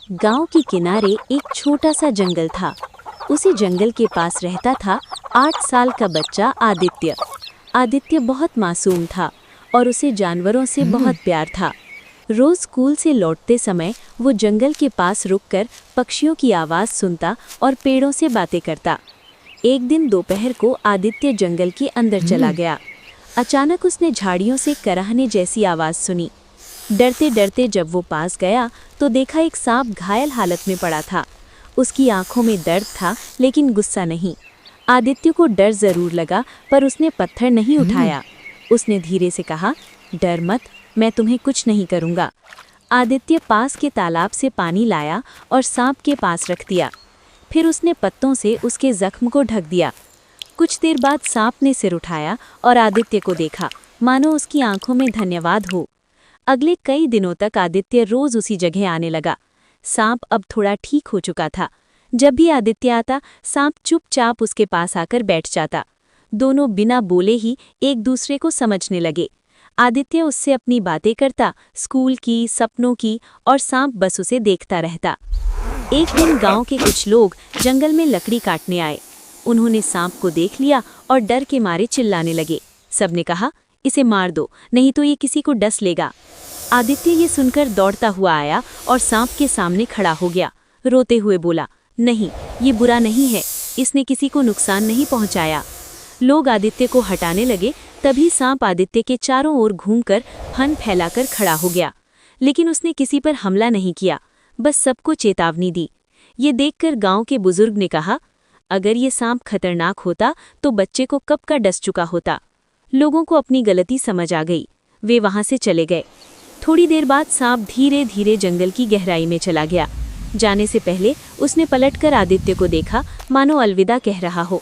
गांव के किनारे एक छोटा सा जंगल था। उसी जंगल के पास रहता था 8 साल का बच्चा आदित्य। आदित्य बहुत मासूम था और उसे जानवरों से बहुत प्यार था। रोज स्कूल से लौटते समय वो जंगल के पास रुककर पक्षियों की आवाज़ सुनता और पेड़ों से बातें करता। एक दिन दोपहर को आदित्य जंगल के अंदर चला गया। अचानक उसने झाड़ियों से कराहने जैसी आवाज़ सुनी। डरते डरते जब वो पास गया तो देखा एक सांप घायल हालत में पड़ा था। उसकी आंखों में दर्द था लेकिन गुस्सा नहीं। आदित्य को डर जरूर लगा पर उसने पत्थर नहीं उठाया। उसने धीरे से कहा, डर मत, मैं तुम्हें कुछ नहीं करूँगा। आदित्य पास के तालाब से पानी लाया और सांप के पास रख दिया। फिर उसने पत्तों से उसके जख्म को ढक दिया। कुछ देर बाद सांप ने सिर उठाया और आदित्य को देखा, मानो उसकी आंखों में धन्यवाद हो। अगले कई दिनों तक आदित्य रोज उसी जगह आने लगा। सांप अब थोड़ा ठीक हो चुका था। जब भी आदित्य आता, सांप चुपचाप उसके पास आकर बैठ जाता। दोनों बिना बोले ही एक दूसरे को समझने लगे। आदित्य उससे अपनी बातें करता, स्कूल की, सपनों की, और सांप बस उसे देखता रहता। एक दिन गांव के कुछ लोग जंगल में लकड़ी काटने आए। उन्होंने सांप को देख लिया और डर के मारे चिल्लाने लगे। सबने कहा, इसे मार दो, नहीं तो ये किसी को डस लेगा। आदित्य ये सुनकर दौड़ता हुआ आया और सांप के सामने खड़ा हो गया। रोते हुए बोला, नहीं, ये बुरा नहीं है, इसने किसी को नुकसान नहीं पहुंचाया। लोग आदित्य को हटाने लगे, तभी सांप आदित्य के चारों ओर घूमकर फन फैलाकर खड़ा हो गया। लेकिन उसने किसी पर हमला नहीं किया, बस सबको चेतावनी दी। ये देखकर गांव के बुजुर्ग ने कहा, अगर ये सांप खतरनाक होता तो बच्चे को कब का डस चुका होता। लोगों को अपनी गलती समझ आ गई। वे वहां से चले गए। थोड़ी देर बाद सांप धीरे धीरे जंगल की गहराई में चला गया। जाने से पहले उसने पलटकर आदित्य को देखा, मानो अलविदा कह रहा हो।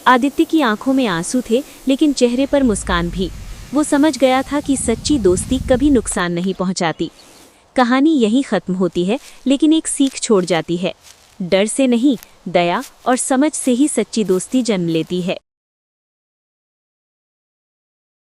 आदित्य की आंखों में आंसू थे लेकिन चेहरे पर मुस्कान भी। वो समझ गया था कि सच्ची दोस्ती कभी नुकसान नहीं पहुंचाती। कहानी यहीं खत्म होती है, लेकिन एक सीख छोड़ जाती है। डर से नहीं, दया और समझ से ही सच्ची दोस्ती जन्म लेती है।